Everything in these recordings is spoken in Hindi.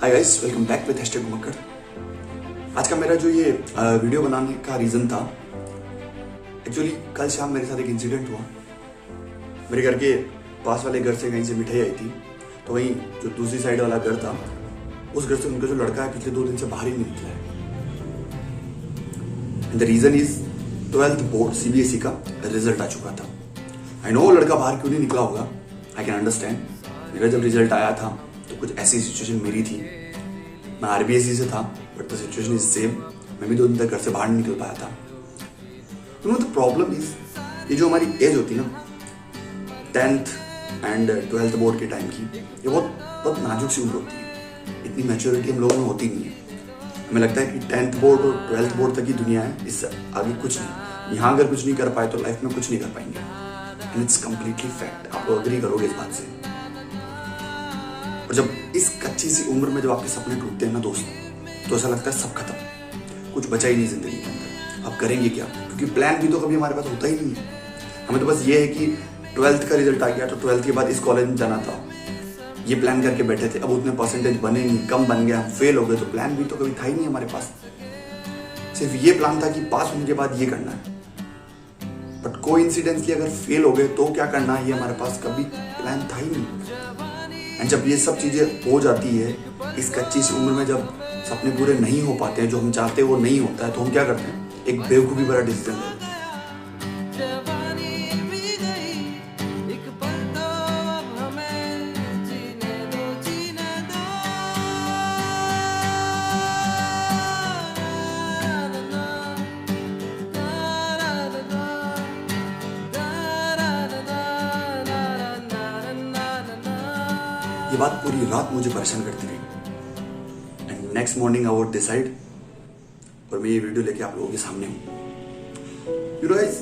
Hi guys, welcome back with #Ghumakkad. आज का मेरा जो ये वीडियो बनाने का रीज़न था, एक्चुअली कल शाम मेरे साथ एक इंसिडेंट हुआ। मेरे घर के पास वाले घर से कहीं से मिठाई आई थी, तो वहीं जो दूसरी साइड वाला घर था, उस घर से उनका जो लड़का है पिछले 2 दिन से बाहर ही नहीं निकला है। And the reason is 12th board CBSE का रिजल्ट आ चुका था। आई नो लड़का बाहर क्यों नहीं निकला होगा, आई कैन अंडरस्टैंड। मेरा जब रिजल्ट आया था तो कुछ ऐसी सिचुएशन मेरी थी, मैं RBSE से था, but the situation is same. मैं भी 2 दिन तक घर से बाहर नहीं निकल पाया था। You know the problem is, ये जो हमारी एज होती है ना 10th एंड 12th बोर्ड के टाइम की, ये बहुत नाजुक सी उम्र होती है। इतनी मैच्योरिटी हम लोगों में होती नहीं है। हमें लगता है कि 10th बोर्ड और 12th बोर्ड तक ही दुनिया है, इससे आगे कुछ नहीं। यहाँ अगर कुछ नहीं कर पाए तो लाइफ में कुछ नहीं कर पाएंगे। एंड इट्स कम्प्लीटली फैक्ट, आप लोग अग्री करोगे इस बात से। और जब इस कच्ची सी उम्र में जब आपके सपने टूटते हैं ना दोस्त, तो ऐसा लगता है सब खत्म, कुछ बचा ही नहीं जिंदगी के अंदर। अब करेंगे क्या, क्योंकि प्लान भी तो कभी हमारे पास होता ही नहीं है। हमें तो बस ये है कि 12th का रिजल्ट आ गया तो 12th के बाद इस कॉलेज में जाना था, ये प्लान करके बैठे थे। अब उतने परसेंटेज बने नहीं, कम बन गया, हम फेल हो गए, तो प्लान भी तो कभी था ही नहीं हमारे पास। सिर्फ ये प्लान था कि पास होने के बाद ये करना है। बट कोइंसिडेंसली अगर फेल हो गए तो क्या करना है, ये हमारे पास कभी प्लान था ही नहीं। एंड जब ये सब चीज़ें हो जाती है इस कच्ची सी उम्र में, जब सपने पूरे नहीं हो पाते हैं, जो हम चाहते हैं वो नहीं होता है, तो हम क्या करते हैं, एक बेवकूफ़ी भरा डिसीजन लेते हैं। ये बात पूरी रात मुझे परेशान करती रही। And next morning I would decide, और मैं ये वीडियो लेके आप लोगों के सामने हूँ। यू नो गाइस,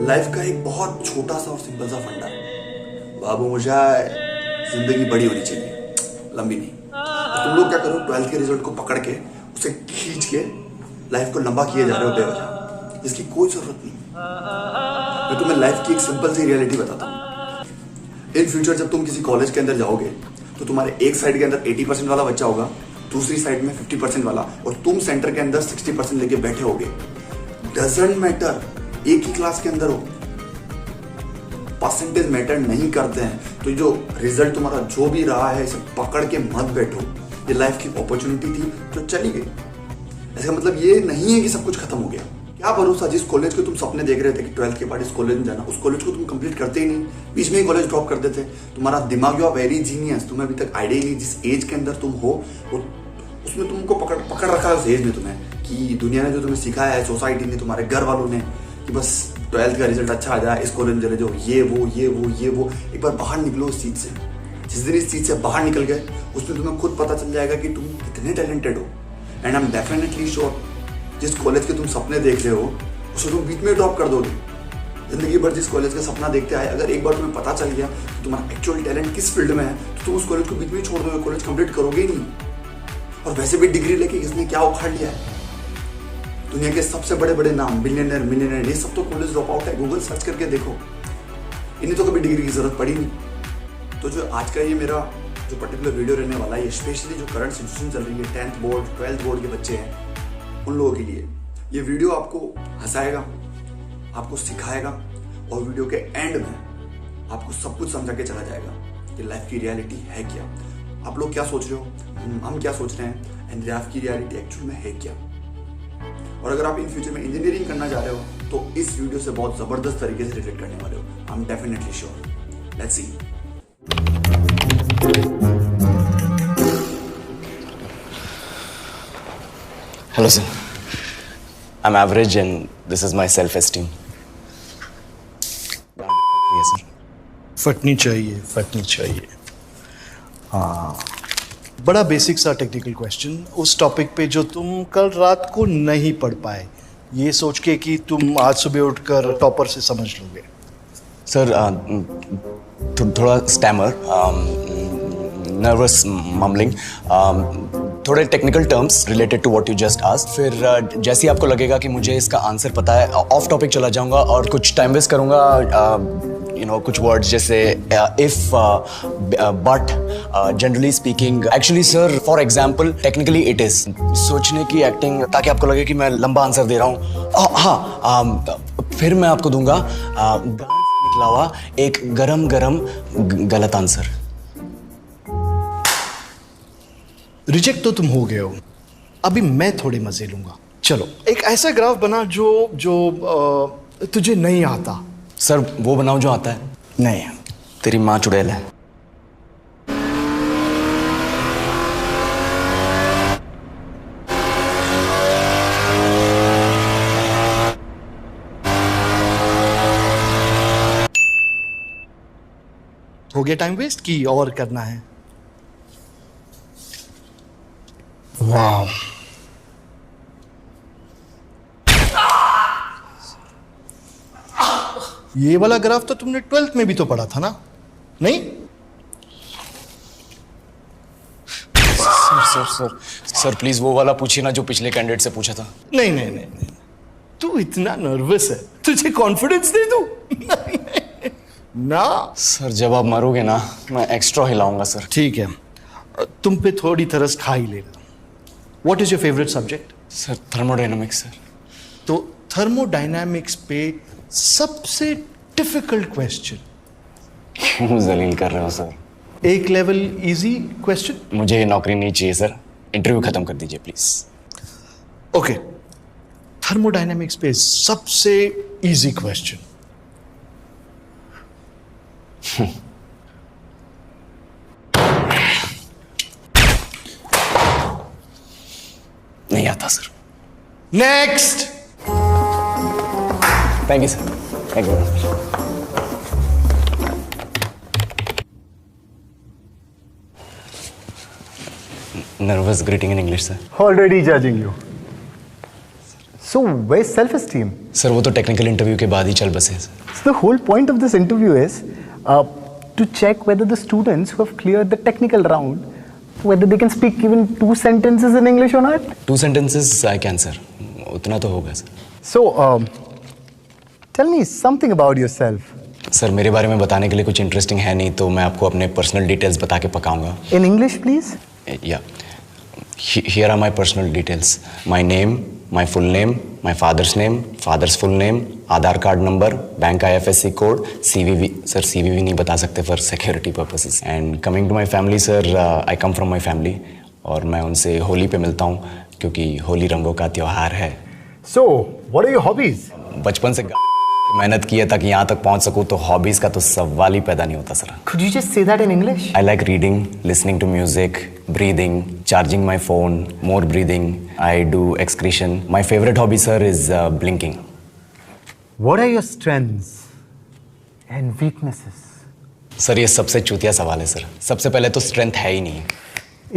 लाइफ का एक बहुत छोटा सा और सिंपल सा फंडा है, बाबू मोशाय, जिंदगी बड़ी होनी चाहिए, लंबी नहीं। तो तुम लोग क्या करो, 12th के रिजल्ट को पकड़ के उसे खींच के लाइफ को लंबा किए जा रहे हो बेवजह, जिसकी कोई जरूरत नहीं। मैं तुम्हें लाइफ की एक सिंपल सी रियलिटी बताता हूँ। इन फ्यूचर जब तुम किसी कॉलेज के अंदर जाओगे तो तुम्हारे एक साइड के अंदर 80% वाला बच्चा होगा, दूसरी साइड में 50% वाला, और तुम सेंटर के अंदर 60% लेके बैठे होगे। डजंट मैटर, एक ही क्लास के अंदर हो, परसेंटेज मैटर नहीं करते हैं। तो जो रिजल्ट तुम्हारा जो भी रहा है, इसे पकड़ के मत बैठो। ये लाइफ की अपॉर्चुनिटी थी जो चली गई। ऐसा मतलब ये नहीं है कि सब कुछ खत्म हो गया। क्या भरोसा, जिस कॉलेज के तुम सपने देख रहे थे कि 12th के बाद इस कॉलेज में जाना, उस कॉलेज को तुम कंप्लीट करते ही नहीं, बीच में ही कॉलेज ड्रॉप कर देते। तुम्हारा दिमाग यू आर वेरी जीनियस, तुम्हें अभी तक आइडिया ही नहीं जिस एज के अंदर तुम हो, उसमें तुमको पकड़ रखा है उस एज में तुम्हें, कि दुनिया ने जो तुम्हें सिखाया है, सोसाइटी ने, तुम्हारे घर वालों ने, कि बस 12th का रिजल्ट अच्छा आ जाए, इस कॉलेज में चले जाओ, ये वो। एक बार बाहर निकलो इस चीज से। जिस दिन इस चीज से बाहर निकल गए, उसमें तुम्हें खुद पता चल जाएगा कि तुम कितने टैलेंटेड हो। And I am definitely sure, जिस कॉलेज के तुम सपने देख रहे हो उसे तुम बीच में ड्रॉप कर दोगे। जिंदगी भर जिस कॉलेज का सपना देखते आए, अगर एक बार तुम्हें पता चल गया कि तुम्हारा एक्चुअल टैलेंट किस फील्ड में है, तो तुम उस कॉलेज को बीच में छोड़ दोगे, कॉलेज कंप्लीट करोगे ही नहीं। और वैसे भी डिग्री लेके किसने क्या उखाड़ लिया है, दुनिया के सबसे बड़े बड़े नाम, बिलियनर, मिलियनर, ये सब तो कॉलेज ड्रॉप आउट है। गूगल सर्च करके देखो, इन्हें तो कभी डिग्री की जरूरत पड़ी नहीं। तो जो आज का ये मेरा जो पर्टिकुलर वीडियो रहने वाला है, स्पेशली जो करंट सिचुएशन चल रही है, 10th बोर्ड 12th बोर्ड के बच्चे हैं, उन लोगों के लिए ये वीडियो आपको हंसाएगा, आपको सिखाएगा, और वीडियो के एंड में आपको सब कुछ समझा के चला जाएगा कि लाइफ की रियलिटी है क्या। आप लोग क्या सोच रहे हो, हम क्या सोच रहे हैं, एंड लाइफ की रियलिटी एक्चुअल में है क्या। और अगर आप इन फ्यूचर में इंजीनियरिंग करना चाह रहे हो तो इस वीडियो से बहुत जबरदस्त तरीके से रिलेट करने वाले हो। I am definitely sure. Let's see. Hello sir, I'm average and this is my self-esteem. Yes sir. फटनी चाहिए। हाँ, बड़ा बेसिक सा टेक्निकल क्वेश्चन, उस टॉपिक पे जो तुम कल रात को नहीं पढ़ पाए, ये सोच के कि तुम आज सुबह उठकर टॉपर से समझ लोगे। सर थोड़ा स्टैमर, नर्वस मम्बलिंग, थोड़े technical terms related to what you just asked. फिर जैसे ही आपको लगेगा कि मुझे इसका आंसर पता है, ऑफ टॉपिक चला जाऊंगा और कुछ टाइम वेस्ट करूंगा, कुछ वर्ड्स जैसे if, but, generally speaking. Actually sir, for example, technically it is सोचने की एक्टिंग, ताकि आपको लगे कि मैं लंबा आंसर दे रहा हूँ। हाँ, फिर मैं आपको दूंगा गांड से निकला हुआ एक गरम गरम गलत आंसर। रिजेक्ट तो तुम हो गए हो, अभी मैं थोड़े मजे लूंगा। चलो, एक ऐसा ग्राफ बना जो तुझे नहीं आता। सर, वो बनाओ जो आता है। नहीं, तेरी माँ चुड़ैल है। हो गया टाइम वेस्ट की और करना है? वाह, ये वाला ग्राफ तो तुमने 12th में भी तो पढ़ा था ना? नहीं? सर प्लीज वो वाला पूछिए ना जो पिछले कैंडिडेट से पूछा था। नहीं, तू इतना नर्वस है, तुझे कॉन्फिडेंस दे दूं? ना सर, जब आप मरोगे ना, मैं एक्स्ट्रा हिलाऊंगा सर। ठीक है, तुम पे थोड़ी तरस खा ही लेगा। What is your favourite subject? Sir, thermodynamics sir. तो थर्मोडायनामिक्स पे सबसे डिफिकल्ट क्वेश्चन। क्यों जलील कर रहे हो सर? एक लेवल इजी क्वेश्चन। मुझे ये नौकरी नहीं चाहिए सर, इंटरव्यू खत्म कर दीजिए प्लीज। ओके, थर्मोडायनामिक्स पे सबसे इजी क्वेश्चन। नहीं आता sir. Next. Thank you sir, thank you. Nervous greeting in English, sir. Already judging you. So, where's self-esteem? Sir, वो तो टेक्निकल इंटरव्यू के बाद ही चल बसे। So the whole point of this interview is to check whether the students who have cleared the technical round, whether they can speak even 2 sentences in English or not. 2 sentences I can, sir. उतना तो होगा sir. So, tell me something about yourself. Sir, मेरे बारे में बताने के लिए कुछ इंटरेस्टिंग है नहीं, तो मैं आपको अपने पर्सनल डिटेल्स बता के पकाऊंगा। In English, please. Yeah. Here are my personal details. My name, my full name, my father's name, father's full name, Aadhaar card number, bank IFSC code, CVV। Sir, CVV नहीं बता सकते for security purposes. And coming to my family, sir, I come from my family, और मैं उनसे होली पे मिलता हूँ क्योंकि होली रंगों का त्योहार है। So, what are your hobbies? बचपन से मेहनत की है ताकि यहाँ तक पहुँच सकूँ, तो हॉबीज का तो सवाल ही पैदा नहीं होता sir. Could you just say that in English? I like reading, listening to music, breathing, charging my phone, more breathing. I do excretion. My favorite hobby, sir, is blinking. What are your strengths and weaknesses? Sir, ये सबसे चूतिया सवाल है सर। सबसे पहले तो स्ट्रेंथ है ही नहीं।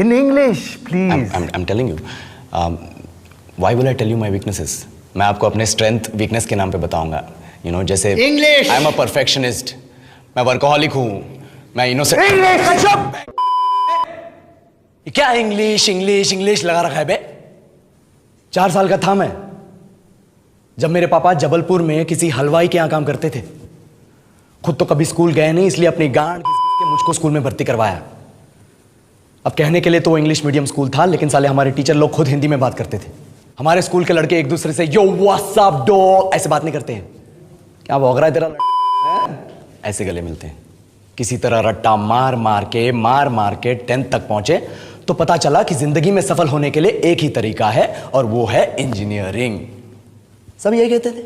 In English, please. I'm telling you. Why will I tell you my weaknesses? मैं आपको अपने स्ट्रेंथ वीकनेस के नाम पे बताऊंगा। जैसे English. I am a perfectionist, मैं वर्कोहॉलिक हूँ, मैं इनोसेंट। English! क्या इंग्लिश लगा रखा है बे? 4 साल का था मैं जब मेरे पापा जबलपुर में किसी हलवाई के यहाँ काम करते थे। खुद तो कभी स्कूल गए नहीं, इसलिए अपनी गांड घिस के मुझको स्कूल में भर्ती करवाया। अब कहने के लिए तो वो इंग्लिश मीडियम स्कूल था, लेकिन साले हमारे टीचर लोग खुद हिंदी में बात करते थे। हमारे स्कूल के लड़के एक दूसरे से यो व्हाट्स अप डॉग ऐसे बात नहीं करते हैं। क्या भौंक रहा है तेरा? ऐसे गले मिलते हैं। किसी तरह रट्टा मार मार के 10th तक पहुंचे, तो पता चला कि जिंदगी में सफल होने के लिए एक ही तरीका है, और वो है इंजीनियरिंग। सब यही कहते थे,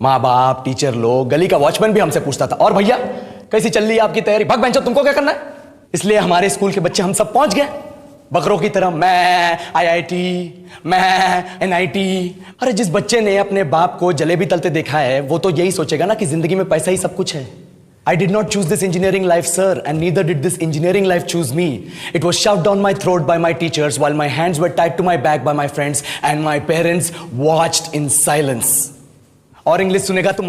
माँ बाप, टीचर लोग, गली का वॉचमैन भी हमसे पूछता था, और भैया कैसी चल रही है आपकी तैयारी? भग बेंचो, तुमको क्या करना है? इसलिए हमारे स्कूल के बच्चे हम सब पहुंच गए बकरों की तरह। मैं IIT, मैं NIT। अरे जिस बच्चे ने अपने बाप को जलेबी तलते देखा है, वो तो यही सोचेगा ना कि जिंदगी में पैसा ही सब कुछ है। I did not choose this engineering life, sir, and neither did this engineering life choose me. It was shoved down my throat by my teachers, while my hands were tied to my back by my friends, and my parents watched in silence. और इंग्लिश सुनेगा तो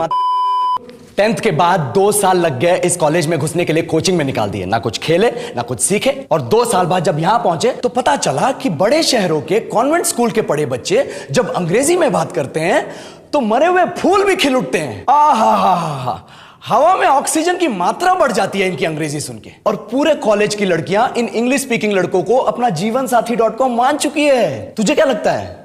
10th के बाद 2 साल लग गए इस कॉलेज में घुसने के लिए, कोचिंग में निकाल दिए। ना कुछ खेले ना कुछ सीखे, और 2 साल बाद जब यहां पहुंचे तो पता चला कि बड़े शहरों के कॉन्वेंट स्कूल के पढ़े बच्चे जब अंग्रेजी में बात करते हैं तो मरे हुए फूल भी खिल उठते हैं। हवा में ऑक्सीजन की मात्रा बढ़ जाती है इनकी अंग्रेजी सुन के। और पूरे कॉलेज की लड़कियां इन इंग्लिश स्पीकिंग लड़कों को अपना जीवन साथी .com मान चुकी है। तुझे क्या लगता है?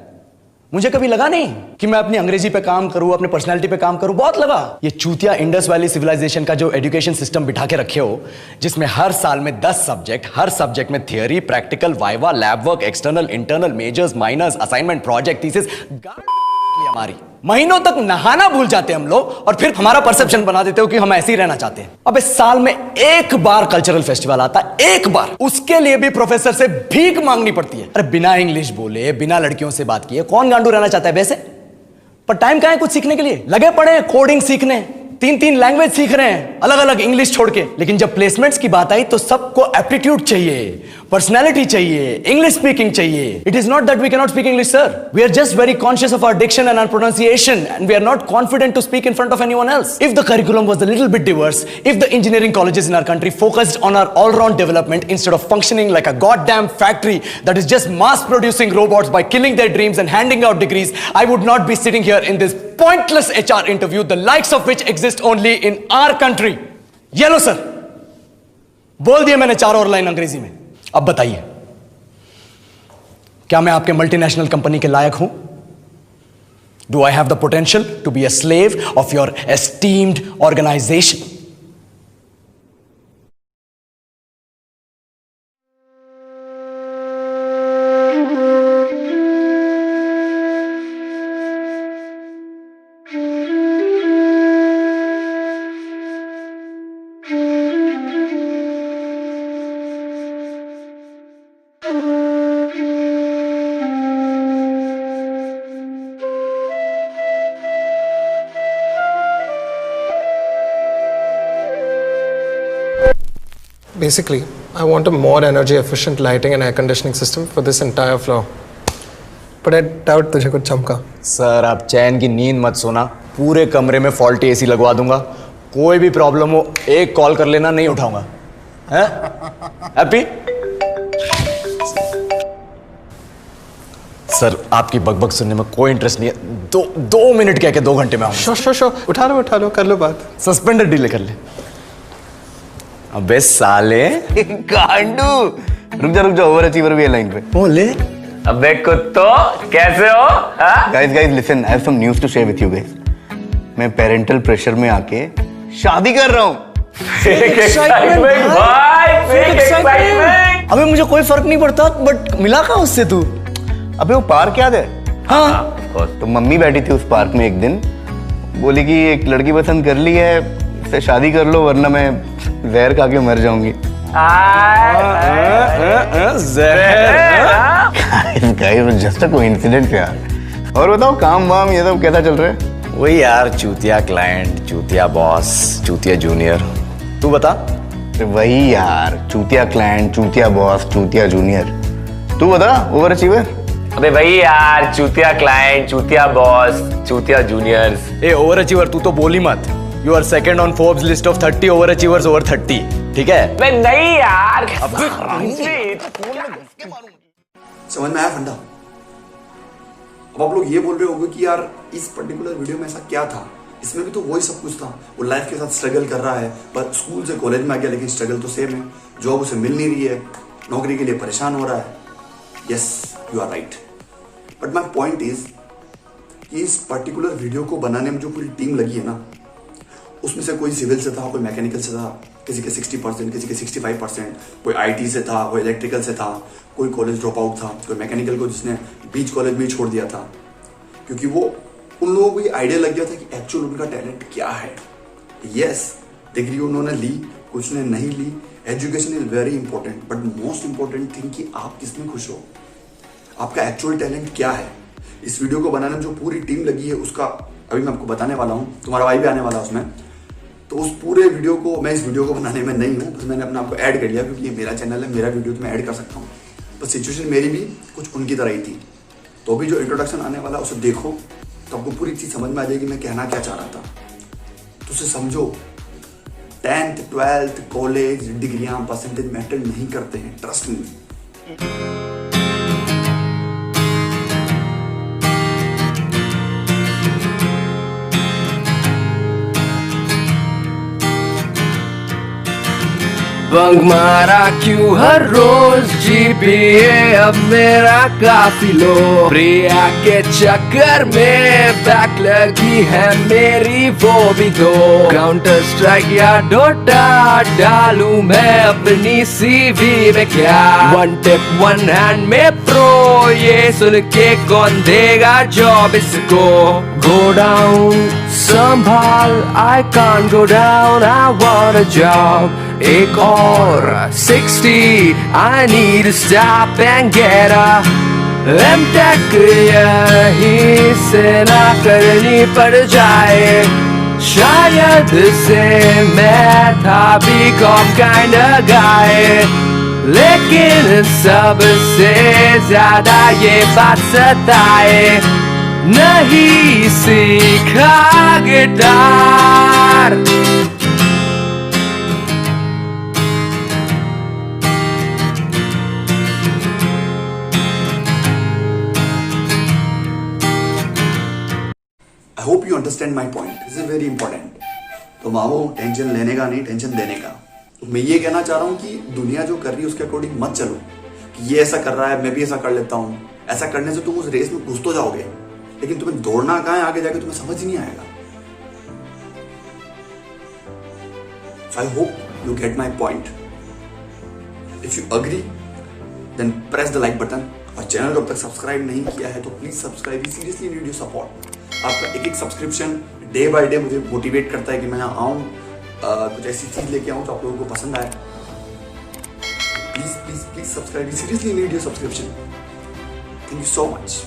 मुझे कभी लगा नहीं कि मैं अपनी अंग्रेजी पे काम करूं, अपने पर्सनालिटी पे काम करूं। बहुत लगा। ये चूतिया इंडस वैली सिविलाइजेशन का जो एजुकेशन सिस्टम बिठा के रखे हो, जिसमें हर साल में 10 सब्जेक्ट, हर सब्जेक्ट में theory, practical, viva, lab work, external, internal, majors, minors, assignment, project, thesis, हमारी महीनों तक नहाना भूल जाते हैं हम लोग, और फिर हमारा परसेप्शन बना देते हो कि हम ऐसे ही रहना चाहते हैं। अब इस साल में एक बार कल्चरल फेस्टिवल आता है, एक बार, उसके लिए भी प्रोफेसर से भीख मांगनी पड़ती है। अरे बिना इंग्लिश बोले, बिना लड़कियों से बात किए कौन गांडू रहना चाहता है वैसे? पर टाइम कहां है कुछ सीखने के लिए? लगे पड़े हैं कोडिंग सीखने, 3 लैंग्वेज सीख रहे हैं, अलग अलग इंग्लिश छोड़ के। लेकिन जब प्लेसमेंट्स की बात आई तो सबको एप्टीट्यूड चाहिए, पर्सनैलिटी चाहिए, इंग्लिश स्पीकिंग चाहिए। It is not that we can not speak English sir, we are just very conscious of our diction and our pronunciation, and we are not confident to speak in front of anyone else. If the curriculum was a little bit diverse, if the engineering colleges in our country focused on our all round development instead of functioning like a goddamn factory that is just mass producing robots by killing their dreams and handing out degrees, I would not be sitting here in this pointless HR interview, the likes of which exist only in our country. ये लो सर, बोल दिया मैंने 4 और लाइन अंग्रेजी में। अब बताइए, क्या मैं आपके मल्टीनेशनल कंपनी के लायक हूं? Do I have the potential to be a slave of your esteemed organization? Basically, I want a more energy efficient lighting and air conditioning system for this entire floor. But I doubt तुझे कुछ चमका। सर आप चैन की नींद मत सोना, पूरे कमरे में फॉल्टी एसी लगवा दूंगा। कोई भी प्रॉब्लम हो एक कॉल कर लेना, नहीं उठाऊंगा। हैं? हैप्पी? सर आपकी बकबक सुनने में कोई इंटरेस्ट नहीं है। 2 मिनट कह के 2 घंटे में आऊंगा। शो उठा लो कर लो बात। सस्पेंडेड डीले कर ले। अबे साले गांडू, रुक जा ओवर अचीवर भी है लाइन पे। बोले अबे कुत्तो कैसे हो? Guys listen, I have some news to share with you guys. मैं पेरेंटल प्रेशर में आके शादी कर रहा हूँ। अबे मुझे कोई फर्क नहीं पड़ता, बट मिला कहाँ उससे तू? अबे वो पार्क याद है? हाँ तो मम्मी बैठी थी उस पार्क में एक दिन, बोली कि एक लड़की पसंद कर ली है, इससे शादी कर लो वरना मैं जहर खा के मर जाऊंगी। जस्ट अ कोइंसिडेंस यार। और बताओ काम वाम ये सब कैसा चल रहा है? वही यार, चूतिया क्लाइंट, चूतिया बॉस, चूतिया जूनियर। तू बता। वही यार, चूतिया क्लाइंट, चूतिया बॉस, चूतिया जूनियर। तू बता ओवर अचीवर। अबे भाई यार, चूतिया क्लाइंट, चूतिया बॉस, चूतिया जूनियर्स। ए ओवर अचीवर तू तो बोली मत। You are second on Forbes list of 30 over achievers over 30, ठीक है? अबे नहीं यार। समझ में आया फंडा? अब आप लोग ये बोल रहे होंगे कि यार इस पर्टिकुलर वीडियो में ऐसा क्या था? इसमें भी तो वही सब कुछ था। वो लाइफ के साथ स्ट्रगल कर रहा है, पर स्कूल से कॉलेज में आ गया, लेकिन स्ट्रगल तो सेम है। जॉब उसे मिल नहीं रही है, नौकरी के लिए परेशान हो रहा है। Yes, you are right. But my point is कि इस पर्टिकुलर वीडियो को बनाने में जो पूरी टीम लगी है ना, उसमें से कोई सिविल से था, कोई मैकेनिकल से था, किसी के 60%, किसी के 65%, कोई आईटी से था, कोई इलेक्ट्रिकल से था, कोई कॉलेज ड्रॉप आउट था, कोई मैकेनिकल को जिसने बीच कॉलेज में ही छोड़ दिया था, क्योंकि वो उन लोगों को ये आइडिया लग गया था कि एक्चुअल उनका टैलेंट क्या है। यस, डिग्री उन्होंने ली, कुछ ने नहीं ली। Education is very important, but most important thing कि आप किसमें खुश हो, आपका एक्चुअल टैलेंट क्या है। इस वीडियो को बनाने में जो पूरी टीम लगी है उसका अभी मैं आपको बताने वाला हूँ। तुम्हारा भाई भी आने वाला है उसमें। तो उस पूरे वीडियो को, मैं इस वीडियो को बनाने में नहीं हूँ, बस मैंने अपने आपको ऐड कर लिया क्योंकि ये मेरा चैनल है, मेरा वीडियो तो मैं ऐड कर सकता हूँ। पर सिचुएशन मेरी भी कुछ उनकी तरह ही थी। तो अभी जो इंट्रोडक्शन आने वाला उसे देखो तो आपको पूरी चीज़ समझ में आ जाएगी मैं कहना क्या चाह रहा था। तो उसे समझो। 10th 12th college डिग्रियाँ percentage matter नहीं करते हैं, ट्रस्ट मी। बंक मारा क्यों हर रोज जीपीए अब मेरा काफी लो। प्रिया के चक्कर में बैक लगी है मेरी वो भी दो। काउंटर स्ट्राइक या डोटा डालूं मैं अपनी सीवी में क्या। वन टिप वन हैंड में प्रो ये सुन के कौन देगा जॉब इसको। गो डाउन संभाल I can't go down I want a job. एक और 60 I need to stop and get a M.Tech यहीं से ना करनी पड़ जाए। शायद से मैं था B.Com kind of guy, लेकिन सबसे ज्यादा ये बात सताए नहीं सीखा guitar. I hope you understand my point, this is very important. तो मामो टेंशन लेने का नहीं, टेंशन देने का। तो मैं ये कहना चाह रहा हूँ कि दुनिया जो कर रही है उसके अकॉर्डिंग मत चलो कि ये ऐसा कर रहा है मैं भी ऐसा कर लेता हूँ। ऐसा करने से तुम उस रेस में घुस तो जाओगे, लेकिन तुम्हें दौड़ना कहाँ है आगे जाके तुम्हें समझ ही नहीं आएगा। So I hope you get my point. If you agree then press the like button, और चैनल को अब तक सब्सक्राइब नहीं किया है तो please subscribe. Seriously need your support. आपका एक एक सब्सक्रिप्शन डे बाय डे मुझे मोटिवेट करता है कि मैं यहाँ आऊँ, कुछ ऐसी चीज लेके आऊँ जो आप लोगों को पसंद आए। Please please please subscribe. Seriously need your subscription. Thank you so much.